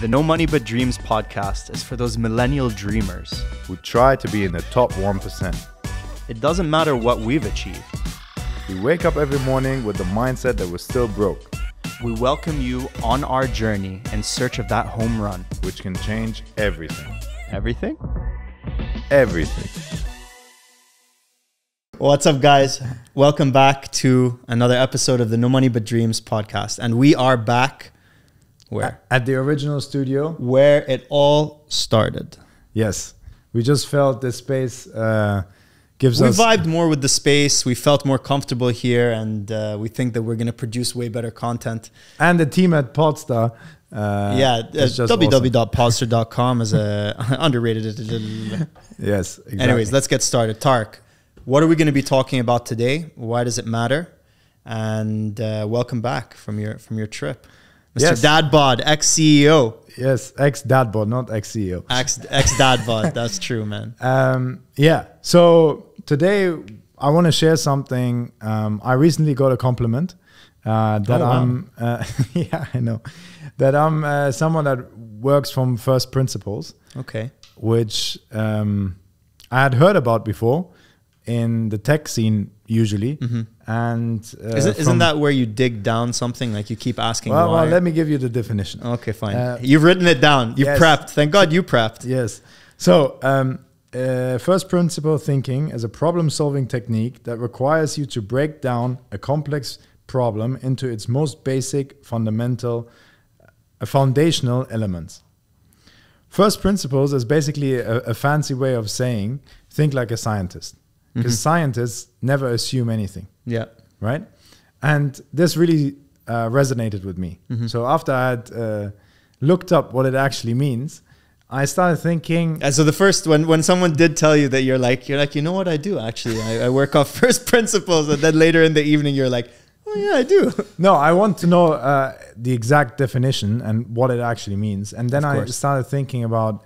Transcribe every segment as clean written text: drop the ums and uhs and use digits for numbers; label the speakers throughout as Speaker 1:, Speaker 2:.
Speaker 1: The No Money But Dreams podcast is for those millennial dreamers
Speaker 2: who try to be in the top 1%.
Speaker 1: It doesn't matter what we've achieved.
Speaker 2: We wake up every morning with the mindset that we're still broke,
Speaker 1: We welcome you on our journey in search of that home run.
Speaker 2: which can change everything.
Speaker 1: Everything?
Speaker 2: Everything.
Speaker 1: What's up, guys? Welcome back to another episode of the No Money But Dreams podcast. And we are back where?
Speaker 2: At the original studio,
Speaker 1: Where it all started.
Speaker 2: yes, we just felt this space gives
Speaker 1: We
Speaker 2: us...
Speaker 1: vibed more with the space. We felt more comfortable here, and we think that we're going to produce way better content.
Speaker 2: And the team at Poddster.
Speaker 1: www.poddster.com is a underrated.
Speaker 2: Yes, exactly.
Speaker 1: Anyways, let's get started. Tark, what are we going to be talking about today? Why does it matter? And welcome back from your trip, Mr.
Speaker 2: Yes.
Speaker 1: Dadbod, ex-CEO.
Speaker 2: Yes, ex-dadbod, not ex-CEO.
Speaker 1: Ex-Dadbod, that's true, man.
Speaker 2: Yeah, so today I want to share something. I recently got a compliment that I'm, yeah, I know, that I'm someone that works from first principles,
Speaker 1: Okay.
Speaker 2: which I had heard about before in the tech scene usually. And
Speaker 1: Isn't that where you dig down something? Like you keep asking why?
Speaker 2: well, let me give you the definition.
Speaker 1: Okay, fine. You've written it down. You've
Speaker 2: yes.
Speaker 1: prepped. Thank God you prepped.
Speaker 2: Yes. So, first principle thinking is a problem-solving technique that requires you to break down a complex problem into its most basic, foundational elements. First principles is basically a fancy way of saying think like a scientist, because scientists never assume anything.
Speaker 1: Yeah.
Speaker 2: Right? And this really resonated with me. So after I had looked up what it actually means, I started thinking...
Speaker 1: And so the first, when someone did tell you that you're like, you know what I do actually? I work off first principles, and then later in the evening you're like, oh yeah, I do.
Speaker 2: No, I want to know the exact definition and what it actually means. And then I started thinking about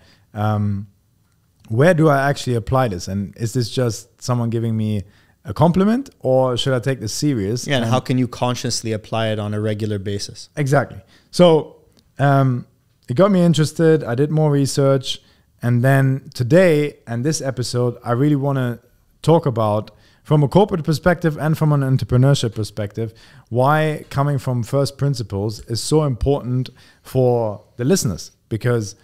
Speaker 2: where do I actually apply this? And is this just someone giving me a compliment, or should I take this serious?
Speaker 1: Yeah, and how can you consciously apply it on a regular basis?
Speaker 2: Exactly. So it got me interested. I did more research. And then today and this episode, I really want to talk about, from a corporate perspective and from an entrepreneurship perspective, why coming from first principles is so important for the listeners. Because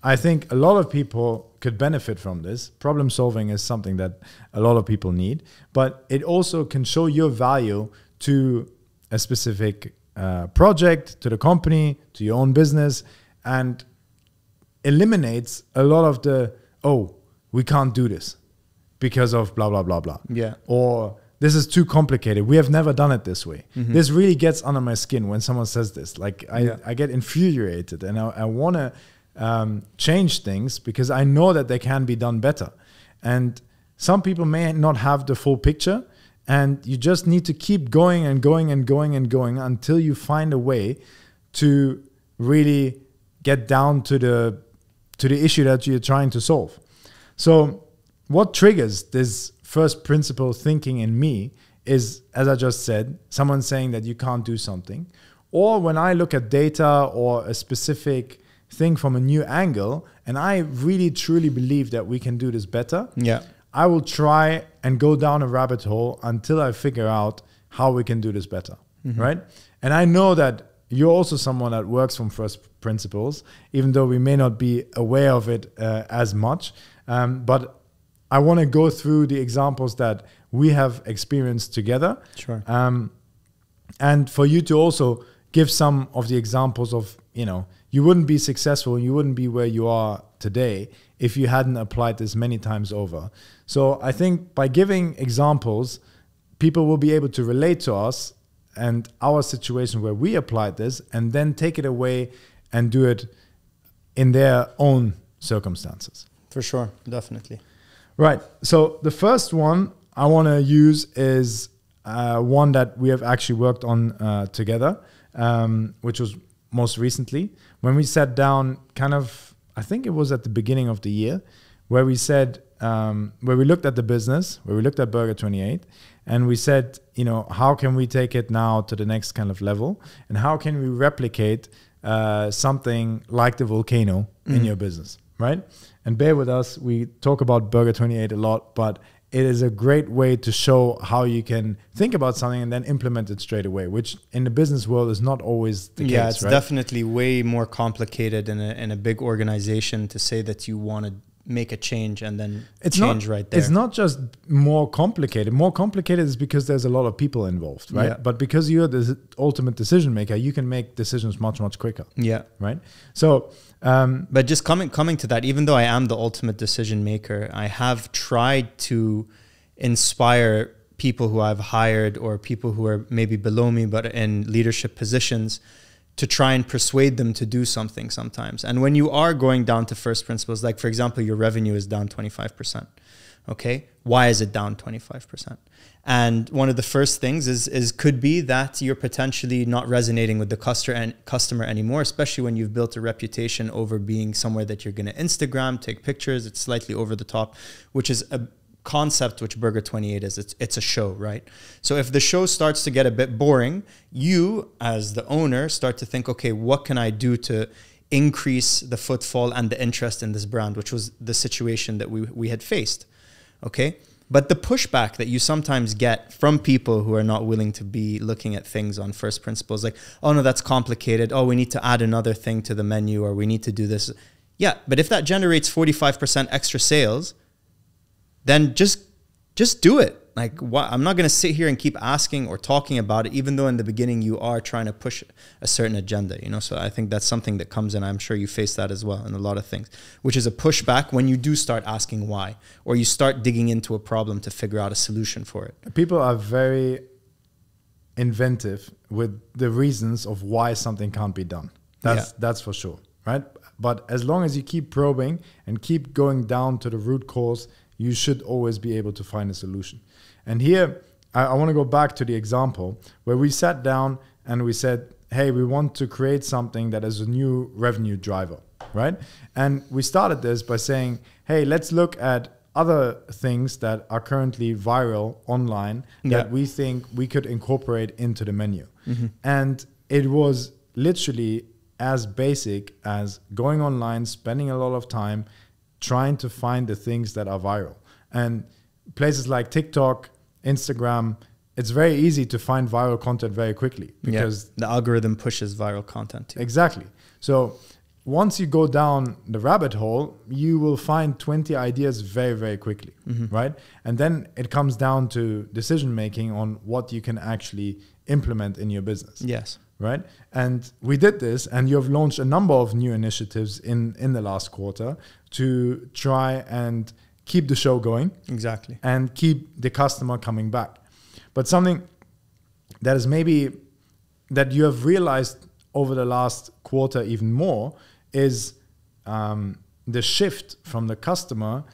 Speaker 2: I think a lot of people could benefit from this. Problem solving is something that a lot of people need, but it also can show your value to a specific project, to the company, to your own business, and eliminates a lot of the, oh, we can't do this because of blah, blah, blah, blah.
Speaker 1: Yeah.
Speaker 2: Or this is too complicated. We have never done it this way. This really gets under my skin when someone says this. Like I get infuriated, and I want to change things because I know that they can be done better. And some people may not have the full picture, and you just need to keep going and going and going and going until you find a way to really get down to the issue that you're trying to solve. So what triggers this first principle thinking in me is, as I just said, someone saying that you can't do something. Or when I look at data or a specific thing from a new angle, and I really truly believe that we can do this better, I will try and go down a rabbit hole until I figure out how we can do this better, right? And I know that you're also someone that works from first principles, even though we may not be aware of it as much. But I want to go through the examples that we have experienced together.
Speaker 1: Sure.
Speaker 2: And for you to also give some of the examples of, you wouldn't be successful, you wouldn't be where you are today if you hadn't applied this many times over. So I think by giving examples, people will be able to relate to us and our situation where we applied this, and then take it away and do it in their own circumstances.
Speaker 1: For sure, definitely.
Speaker 2: Right. So the first one I want to use is one that we have actually worked on together, which was most recently when we sat down I think it was at the beginning of the year, where we said, where we looked at the business, where we looked at Burger 28, and we said, how can we take it now to the next kind of level? And how can we replicate something like the volcano in your business, right? And bear with us, we talk about Burger28 a lot, but it is a great way to show how you can think about something and then implement it straight away, which in the business world is not always the case.
Speaker 1: Yeah, it's definitely way more complicated in a big organization to say that you want to make a change and then change right there.
Speaker 2: It's not just more complicated. More complicated is because there's a lot of people involved, right?
Speaker 1: Yeah.
Speaker 2: But because you're the ultimate decision maker, you can make decisions much, much quicker.
Speaker 1: Yeah.
Speaker 2: Right? So...
Speaker 1: but just coming to that, even though I am the ultimate decision maker, I have tried to inspire people who I've hired or people who are maybe below me but in leadership positions to try and persuade them to do something sometimes. And when you are going down to first principles, like for example, your revenue is down 25%. Okay, why is it down 25%? And one of the first things is could be that you're potentially not resonating with the customer anymore, especially when you've built a reputation over being somewhere that you're going to Instagram, take pictures. It's slightly over the top, which is a concept which Burger28 is. It's a show, right? So if the show starts to get a bit boring, you as the owner start to think, okay, what can I do to increase the footfall and the interest in this brand, which was the situation that we had faced. Okay. But the pushback that you sometimes get from people who are not willing to be looking at things on first principles, like, oh no, that's complicated. Oh, we need to add another thing to the menu, or we need to do this. Yeah. But if that generates 45% extra sales, then just do it. Like, what? I'm not going to sit here and keep asking or talking about it, even though in the beginning you are trying to push a certain agenda, you know? So I think that's something that comes in. I'm sure you face that as well in a lot of things, which is a pushback when you do start asking why, or you start digging into a problem to figure out a solution for it.
Speaker 2: People are very inventive with the reasons of why something can't be done. That's for sure, right? But as long as you keep probing and keep going down to the root cause, you should always be able to find a solution. And here, I want to go back to the example where we sat down and we said, hey, we want to create something that is a new revenue driver, right? And we started this by saying, hey, let's look at other things that are currently viral online that we think we could incorporate into the menu. Mm-hmm. And it was literally as basic as going online, spending a lot of time trying to find the things that are viral. And places like TikTok, Instagram, it's very easy to find viral content very quickly because
Speaker 1: the algorithm pushes viral content too.
Speaker 2: Exactly. So once you go down the rabbit hole, you will find 20 ideas very, very quickly, right? And then it comes down to decision making on what you can actually implement in your business.
Speaker 1: Yes.
Speaker 2: Right? And we did this, and you have launched a number of new initiatives in the last quarter to try and keep the show going.
Speaker 1: Exactly.
Speaker 2: And keep the customer coming back. But something that is maybe that you have realized over the last quarter even more is the shift from the customer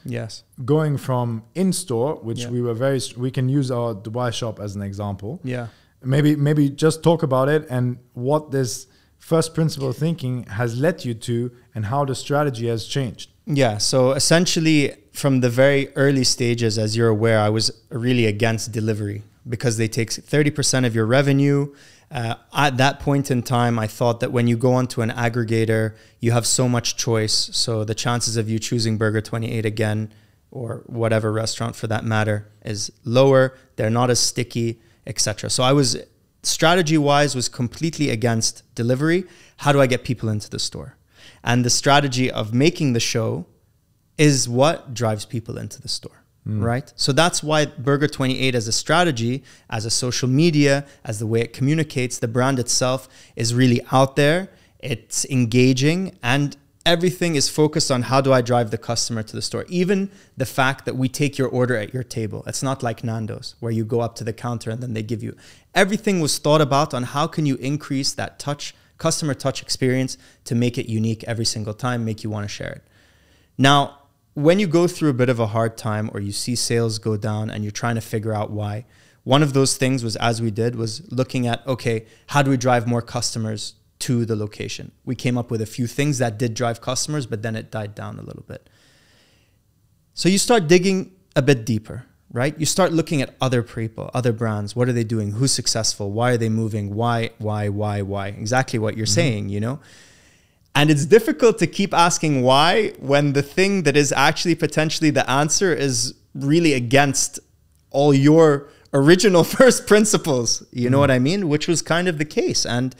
Speaker 2: going from in-store, which we can use our Dubai shop as an example.
Speaker 1: Yeah.
Speaker 2: Maybe just talk about it and what this first principle thinking has led you to and how the strategy has changed.
Speaker 1: Yeah, so essentially from the very early stages, as you're aware, I was really against delivery because they take 30% of your revenue. At that point in time, I thought that when you go onto an aggregator, you have so much choice. So the chances of you choosing Burger28 again, or whatever restaurant for that matter, is lower. They're not as sticky, etc. So I was, strategy-wise, was completely against delivery. How do I get people into the store? And the strategy of making the show is what drives people into the store, right? So that's why Burger28 as a strategy, as a social media, as the way it communicates, the brand itself is really out there. It's engaging, and everything is focused on how do I drive the customer to the store. Even the fact that we take your order at your table. It's not like Nando's where you go up to the counter and then they give you. Everything was thought about on how can you increase that customer touch experience to make it unique every single time, make you want to share it. Now, when you go through a bit of a hard time or you see sales go down and you're trying to figure out why, one of those things was, as we did, was looking at, okay, how do we drive more customers to the location? We came up with a few things that did drive customers, but then it died down a little bit. So you start digging a bit deeper, right? You start looking at other people, other brands. What are they doing? Who's successful? Why are they moving? Why? Exactly what you're saying, you know? And it's difficult to keep asking why when the thing that is actually potentially the answer is really against all your original first principles. You know what I mean? Which was kind of the case. And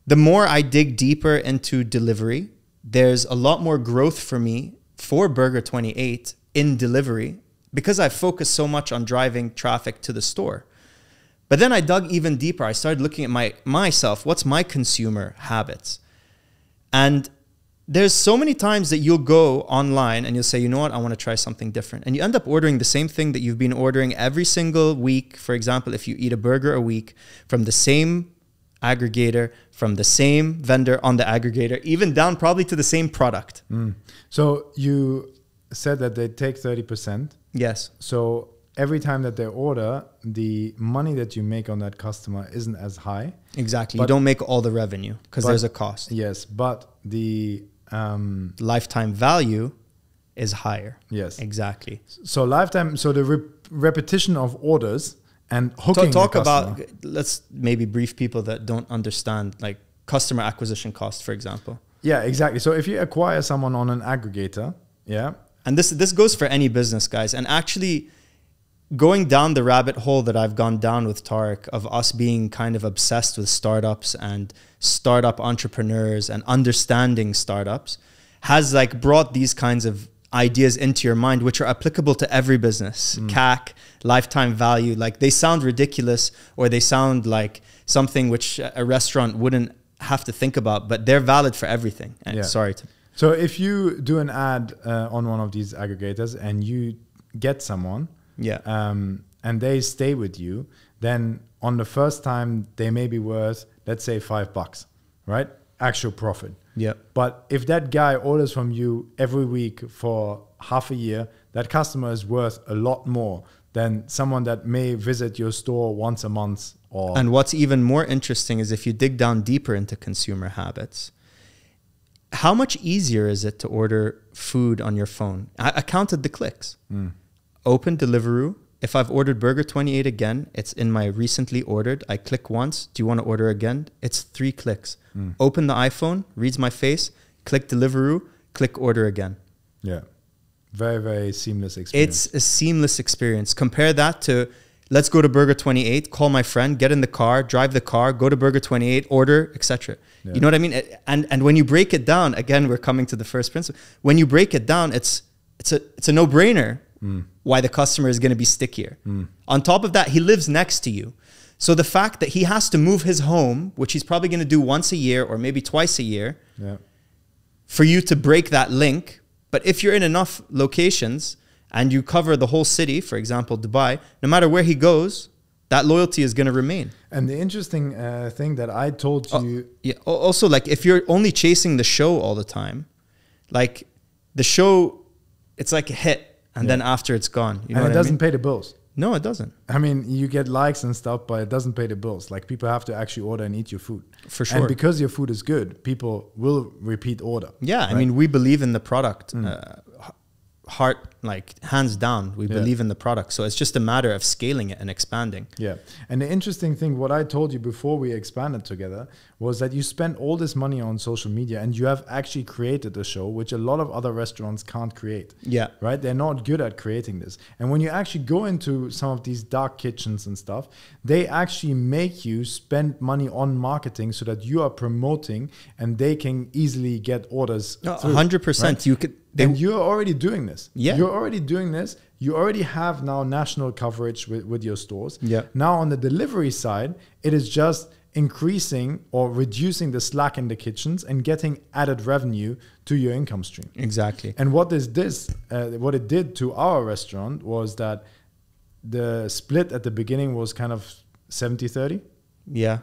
Speaker 1: the more I dig deeper into delivery, there's a lot more growth for me for Burger28 in delivery because I focused so much on driving traffic to the store. But then I dug even deeper. I started looking at myself. What's my consumer habits? And there's so many times that you'll go online and you'll say, you know what, I want to try something different. And you end up ordering the same thing that you've been ordering every single week. For example, if you eat a burger a week from the same aggregator, from the same vendor on the aggregator, even down probably to the same product.
Speaker 2: So you said that they take 30%.
Speaker 1: Yes.
Speaker 2: So every time that they order, the money that you make on that customer isn't as high.
Speaker 1: Exactly. You don't make all the revenue because there's a cost.
Speaker 2: Yes, but the
Speaker 1: lifetime value is higher.
Speaker 2: Yes.
Speaker 1: Exactly.
Speaker 2: So lifetime, so the repetition of orders and hooking
Speaker 1: talk
Speaker 2: the customer.
Speaker 1: about, let's maybe brief people that don't understand, like customer acquisition cost, for example.
Speaker 2: Yeah, exactly. So if you acquire someone on an aggregator, yeah.
Speaker 1: And this goes for any business, guys. And actually going down the rabbit hole that I've gone down with Tarek of us being kind of obsessed with startups and startup entrepreneurs and understanding startups has like brought these kinds of ideas into your mind, which are applicable to every business. CAC, lifetime value, like they sound ridiculous or they sound like something which a restaurant wouldn't have to think about, but they're valid for everything. And sorry to...
Speaker 2: So if you do an ad on one of these aggregators and you get someone, and they stay with you, then on the first time they may be worth, let's say $5, right? Actual profit.
Speaker 1: Yeah.
Speaker 2: But if that guy orders from you every week for half a year, that customer is worth a lot more than someone that may visit your store once a month. Or
Speaker 1: and what's even more interesting is if you dig down deeper into consumer habits, how much easier is it to order food on your phone? I counted the clicks. Open Deliveroo. If I've ordered Burger28 again, it's in my recently ordered. I click once. Do you want to order again? It's 3 clicks. Open the iPhone, reads my face, click Deliveroo, click order again.
Speaker 2: Yeah. Very, very seamless experience.
Speaker 1: It's a seamless experience. Compare that to, let's go to Burger28, call my friend, get in the car, drive the car, go to Burger28, order, etc. You know what I mean? And when you break it down, again, we're coming to the first principle. When you break it down, it's a no-brainer why the customer is going to be stickier. On top of that, he lives next to you. So the fact that he has to move his home, which he's probably going to do once a year or maybe twice a year, for you to break that link. But if you're in enough locations and you cover the whole city, for example, Dubai, no matter where he goes, that loyalty is going to remain.
Speaker 2: And the interesting thing that I told you...
Speaker 1: Also, like if you're only chasing the show all the time, like the show, it's like a hit. And then after it's gone. You know
Speaker 2: and it doesn't pay the bills.
Speaker 1: No, it doesn't.
Speaker 2: I mean, you get likes and stuff, but it doesn't pay the bills. Like people have to actually order and eat your food.
Speaker 1: For sure.
Speaker 2: And because your food is good, people will repeat order.
Speaker 1: Yeah, right? I mean, we believe in the product. Heart, like hands down, we believe in the product. So it's just a matter of scaling it and expanding.
Speaker 2: Yeah. And the interesting thing, what I told you before we expanded together, was that you spend all this money on social media and you have actually created a show, which a lot of other restaurants can't create. Yeah. Right? They're not good at creating this. And when you actually go into some of these dark kitchens and stuff, they actually make you spend money on marketing so that you are promoting and they can easily get orders.
Speaker 1: 100%. Right? You could.
Speaker 2: And you're already doing this. Yeah. You're already doing this. You already have now national coverage with your stores. Yeah. Now on the delivery side, it is just increasing or reducing the slack in the kitchens and getting added revenue to your income stream.
Speaker 1: Exactly.
Speaker 2: And what what it did to our restaurant was that the split at the beginning was kind of 70-30. Yeah.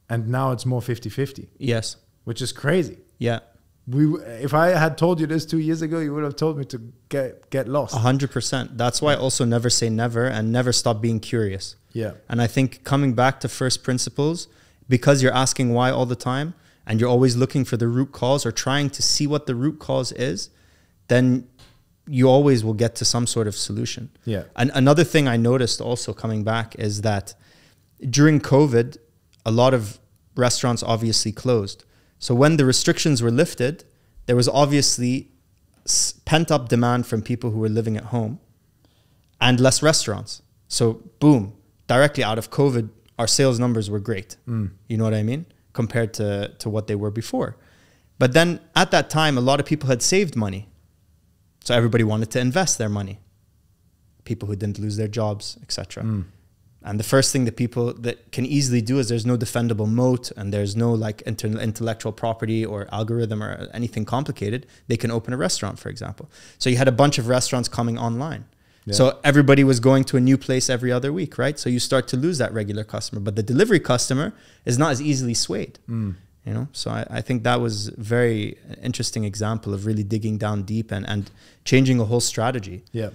Speaker 2: And now it's more 50-50. Yes. Which is crazy. Yeah. If I had told you this 2 years ago, you would have told me to get lost.
Speaker 1: 100%. That's why also never say never and never stop being curious. Yeah. And I think coming back to first principles, because you're asking why all the time and you're always looking for the root cause or trying to see what the root cause is, then you always will get to some sort of solution.
Speaker 2: Yeah.
Speaker 1: And another thing I noticed also coming back is that during COVID, a lot of restaurants obviously closed. So when the restrictions were lifted, there was obviously pent up demand from people who were living at home and less restaurants. So boom, directly out of COVID, our sales numbers were great. You know what I mean? Compared to what they were before. But then at that time, a lot of people had saved money. So everybody wanted to invest their money. People who didn't lose their jobs, etc. And the first thing that people that can easily do is there's no defendable moat and there's no like intellectual property or algorithm or anything complicated. They can open a restaurant, for example. So you had a bunch of restaurants coming online. Yeah. So everybody was going to a new place every other week, right? So you start to lose that regular customer, but the delivery customer is not as easily swayed. You know, so I think that was a very interesting example of really digging down deep and changing a whole strategy.
Speaker 2: Yeah.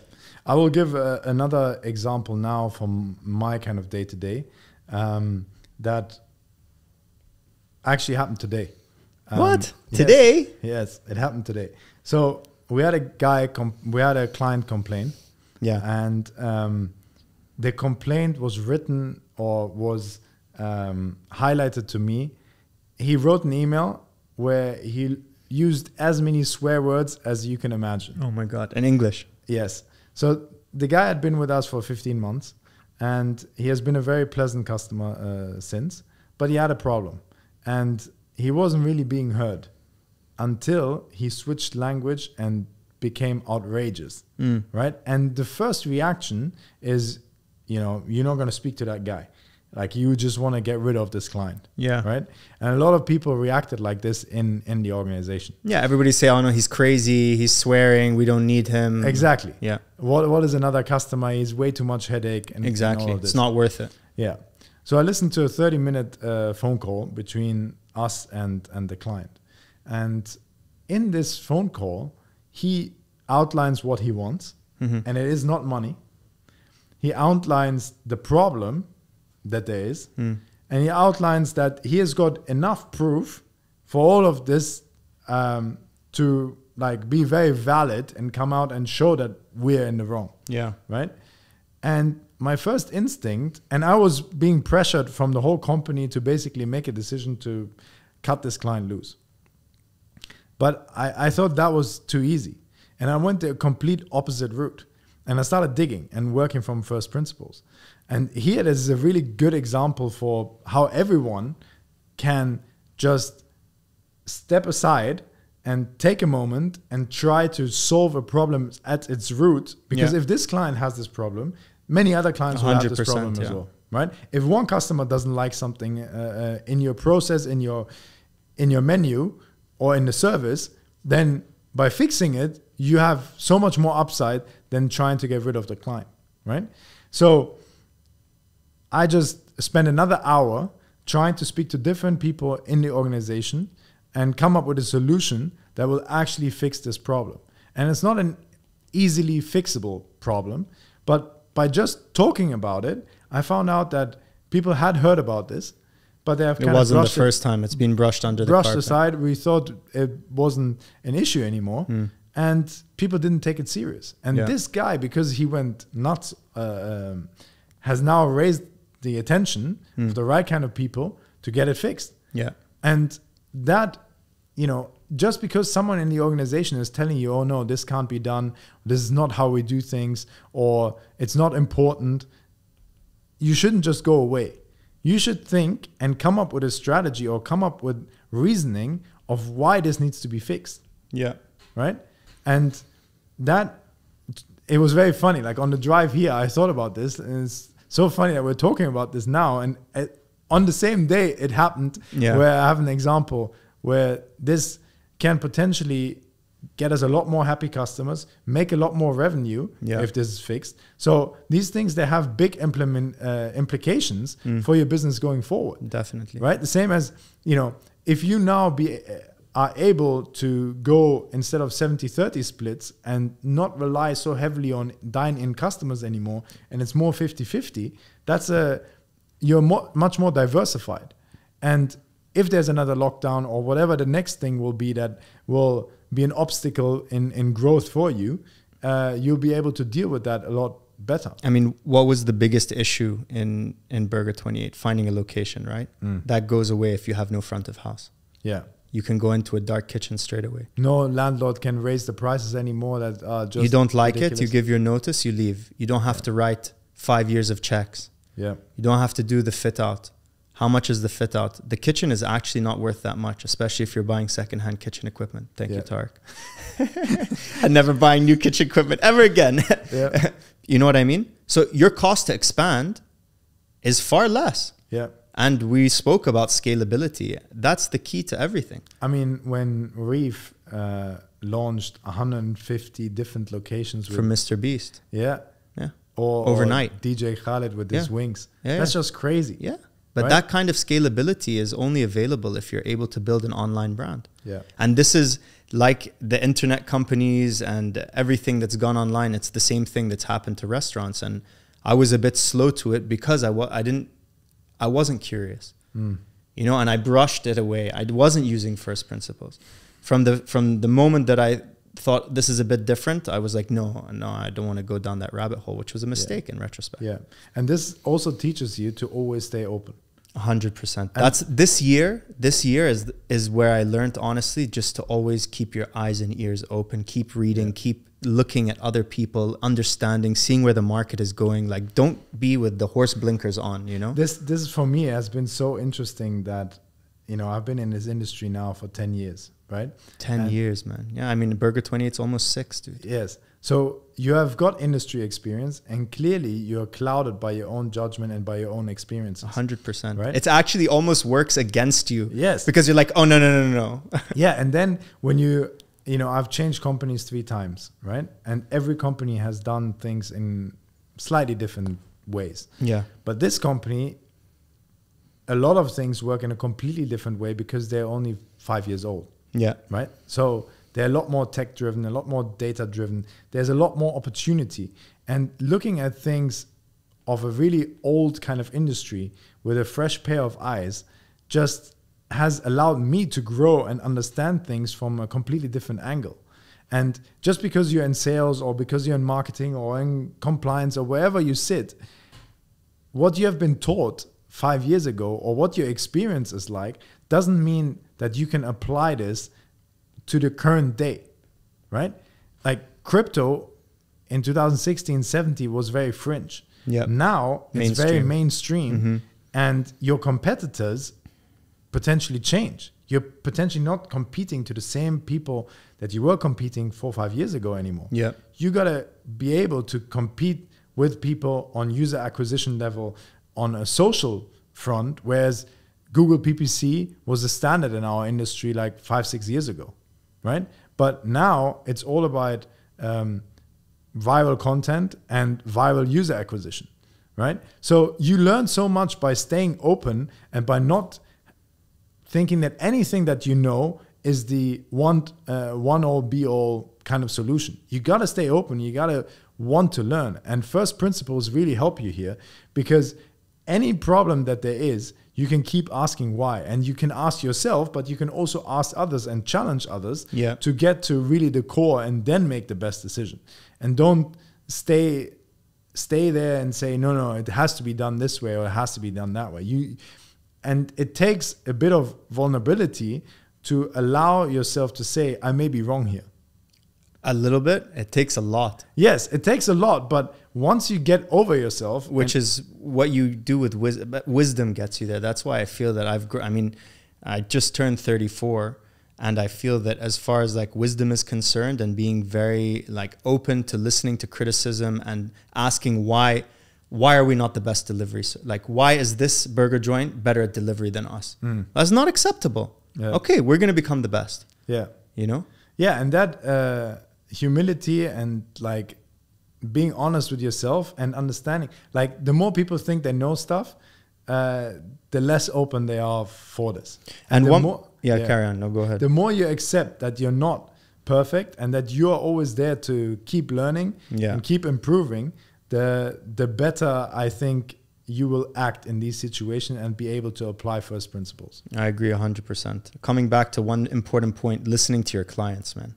Speaker 2: I will give another example now from my kind of day-to-day that actually happened today.
Speaker 1: What?
Speaker 2: Yes,
Speaker 1: today?
Speaker 2: Yes, it happened today. So we had a client complain.
Speaker 1: Yeah.
Speaker 2: And the complaint was written or was highlighted to me. He wrote an email where he used as many swear words as you can imagine.
Speaker 1: Oh my God. In English.
Speaker 2: Yes. So the guy had been with us for 15 months and he has been a very pleasant customer since, but he had a problem and he wasn't really being heard until he switched language and became outrageous, right? And the first reaction is, you know, you're not going to speak to that guy. Like you just want to get rid of this client.
Speaker 1: Yeah.
Speaker 2: Right. And a lot of people reacted like this in the organization.
Speaker 1: Yeah. Everybody say, oh no, he's crazy. He's swearing. We don't need him.
Speaker 2: Exactly.
Speaker 1: Yeah.
Speaker 2: What is another customer? He's way too much headache. And
Speaker 1: exactly.
Speaker 2: And all of this.
Speaker 1: It's not worth it.
Speaker 2: Yeah. So I listened to a 30-minute phone call between us and the client. And in this phone call, he outlines what he wants, and it is not money. He outlines the problem that there is, and he outlines that he has got enough proof for all of this to like be very valid and come out and show that we're in the wrong.
Speaker 1: Yeah.
Speaker 2: Right. And my first instinct, and I was being pressured from the whole company to basically make a decision to cut this client loose. But I thought that was too easy. And I went the complete opposite route. And I started digging and working from first principles. And here is a really good example for how everyone can just step aside and take a moment and try to solve a problem at its root. Because if this client has this problem, many other clients will have this problem as well. Right? If one customer doesn't like something in your process, in your menu, or in the service, then by fixing it, you have so much more upside than trying to get rid of the client, right? So I just spent another hour trying to speak to different people in the organization and come up with a solution that will actually fix this problem. And it's not an easily fixable problem, but by just talking about it, I found out that people had heard about this, but they have kind of
Speaker 1: wasn't the first time. It's been brushed under the carpet.
Speaker 2: Brushed aside. We thought it wasn't an issue anymore. And people didn't take it serious. And this guy, because he went nuts, has now raised the attention of the right kind of people to get it fixed.
Speaker 1: Yeah.
Speaker 2: And that, you know, just because someone in the organization is telling you, oh no, this can't be done, this is not how we do things, or it's not important, you shouldn't just go away. You should think and come up with a strategy or come up with reasoning of why this needs to be fixed.
Speaker 1: Yeah.
Speaker 2: Right? And that, it was very funny. Like on the drive here, I thought about this, and it's so funny that we're talking about this now. And on the same day, it happened where I have an example where this can potentially get us a lot more happy customers, make a lot more revenue if this is fixed. So these things, they have big implications for your business going forward.
Speaker 1: Definitely.
Speaker 2: Right? The same as, you know, if you now are able to go instead of 70-30 splits and not rely so heavily on dine-in customers anymore, and it's more 50-50, you're much more diversified. And if there's another lockdown or whatever the next thing will be that will be an obstacle in growth for you, you'll be able to deal with that a lot better.
Speaker 1: I mean, what was the biggest issue in Burger 28? Finding a location, right? That goes away if you have no front of house.
Speaker 2: Yeah.
Speaker 1: You can go into a dark kitchen straight away.
Speaker 2: No landlord can raise the prices anymore. That are just
Speaker 1: you don't like
Speaker 2: ridiculous.
Speaker 1: it, you give your notice, you leave. You don't have to write 5 years of checks.
Speaker 2: Yeah.
Speaker 1: You don't have to do the fit out. How much is the fit out? The kitchen is actually not worth that much, especially if you're buying secondhand kitchen equipment. Thank you, Tarek. I'm never buying new kitchen equipment ever again.
Speaker 2: Yeah.
Speaker 1: You know what I mean? So your cost to expand is far less.
Speaker 2: Yeah.
Speaker 1: And we spoke about scalability. That's the key to everything.
Speaker 2: I mean, when Reef launched 150 different locations
Speaker 1: from Mr. Beast.
Speaker 2: Yeah.
Speaker 1: Yeah.
Speaker 2: Or
Speaker 1: overnight.
Speaker 2: DJ Khaled with his wings.
Speaker 1: Yeah,
Speaker 2: that's just crazy.
Speaker 1: Yeah. But that kind of scalability is only available if you're able to build an online brand.
Speaker 2: Yeah.
Speaker 1: And this is like the internet companies and everything that's gone online. It's the same thing that's happened to restaurants. And I was a bit slow to it because I wasn't curious, you know, and I brushed it away. I wasn't using first principles. From the moment that I thought this is a bit different, I was like, no, I don't want to go down that rabbit hole, which was a mistake in retrospect.
Speaker 2: Yeah. And this also teaches you to always stay open.
Speaker 1: 100%. That's this year is where I learned, honestly, just to always keep your eyes and ears open, keep reading, keep looking at other people, understanding, seeing where the market is going. Like, don't be with the horse blinkers on, you know?
Speaker 2: This for me has been so interesting that, you know, I've been in this industry now for 10 years, right?
Speaker 1: 10 years, man. Yeah, I mean, Burger 28, it's almost 6, dude.
Speaker 2: Yes. So you have got industry experience, and clearly you're clouded by your own judgment and by your own experiences.
Speaker 1: 100%.
Speaker 2: Right?
Speaker 1: It's actually almost works against you.
Speaker 2: Yes.
Speaker 1: Because you're like, oh, no.
Speaker 2: Yeah. And then when you know, I've changed companies 3 times, right? And every company has done things in slightly different ways.
Speaker 1: Yeah.
Speaker 2: But this company, a lot of things work in a completely different way because they're only 5 years old.
Speaker 1: Yeah.
Speaker 2: Right? So they're a lot more tech driven, a lot more data driven. There's a lot more opportunity. And looking at things of a really old kind of industry with a fresh pair of eyes just has allowed me to grow and understand things from a completely different angle. And just because you're in sales or because you're in marketing or in compliance or wherever you sit, what you have been taught 5 years ago or what your experience is like doesn't mean that you can apply this to the current day, right? Like crypto in 2016, 17 was very fringe.
Speaker 1: Yep.
Speaker 2: Now it's very mainstream, and your competitors potentially change. You're potentially not competing to the same people that you were competing 4 or 5 years ago anymore.
Speaker 1: Yeah.
Speaker 2: You got to be able to compete with people on user acquisition level, on a social front, whereas Google PPC was the standard in our industry like 5-6 years ago, right? But now it's all about viral content and viral user acquisition, right? So you learn so much by staying open and by not thinking that anything that you know is the one all be all kind of solution. You got to stay open. You got to want to learn. And first principles really help you here, because any problem that there is, you can keep asking why. And you can ask yourself, but you can also ask others and challenge others to get to really the core and then make the best decision. And don't stay there and say, no, it has to be done this way or it has to be done that way. And it takes a bit of vulnerability to allow yourself to say, I may be wrong here.
Speaker 1: A little bit. It takes a lot.
Speaker 2: Yes, it takes a lot. But once you get over yourself,
Speaker 1: which is what you do with wisdom, wisdom gets you there. That's why I feel that I just turned 34, and I feel that as far as like wisdom is concerned, and being very like open to listening to criticism and asking why are we not the best delivery? Like, why is this burger joint better at delivery than us? That's not acceptable. Yeah. Okay, we're going to become the best. Yeah. You know?
Speaker 2: Yeah, and that humility and like being honest with yourself and understanding, like the more people think they know stuff, the less open they are for this.
Speaker 1: And carry on. No, go ahead.
Speaker 2: The more you accept that you're not perfect and that you are always there to keep learning and keep improving, the better I think you will act in these situations and be able to apply first principles.
Speaker 1: I agree 100%. Coming back to one important point, listening to your clients, man.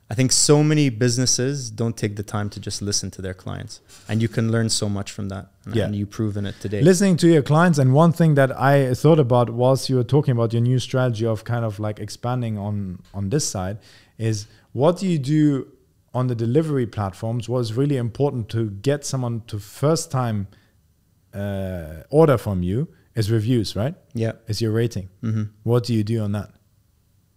Speaker 1: I think so many businesses don't take the time to just listen to their clients, and you can learn so much from that. And you've proven it today.
Speaker 2: Listening to your clients. And one thing that I thought about whilst you were talking about your new strategy of kind of like expanding on this side is, what do you do on the delivery platforms? Was really important to get someone to first time order from you is reviews, right?
Speaker 1: Yeah.
Speaker 2: Is your rating. What do you do on that?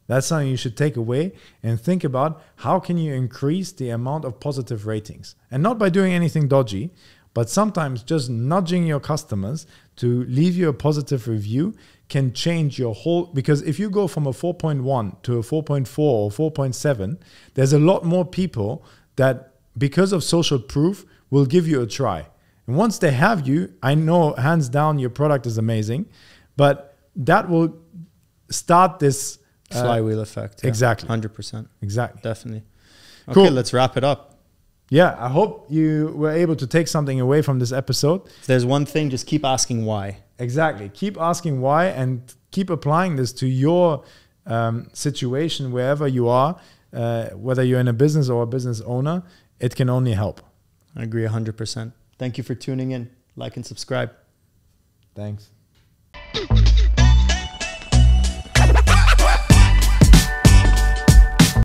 Speaker 2: That's something you should take away and think about. How can you increase the amount of positive ratings? And not by doing anything dodgy, but sometimes just nudging your customers to leave you a positive review can change your whole, because if you go from a 4.1 to a 4.4 or 4.7, there's a lot more people that, because of social proof, will give you a try. And once they have you, I know hands down your product is amazing, but that will start this
Speaker 1: flywheel effect. Yeah.
Speaker 2: Exactly.
Speaker 1: 100%.
Speaker 2: Exactly.
Speaker 1: Definitely. Okay,
Speaker 2: cool.
Speaker 1: Let's wrap it up.
Speaker 2: Yeah, I hope you were able to take something away from this episode.
Speaker 1: If there's one thing, just keep asking why.
Speaker 2: Exactly. Keep asking why and keep applying this to your situation wherever you are, whether you're in a business or a business owner. It can only help.
Speaker 1: I agree 100%. Thank you for tuning in. Like and subscribe.
Speaker 2: Thanks.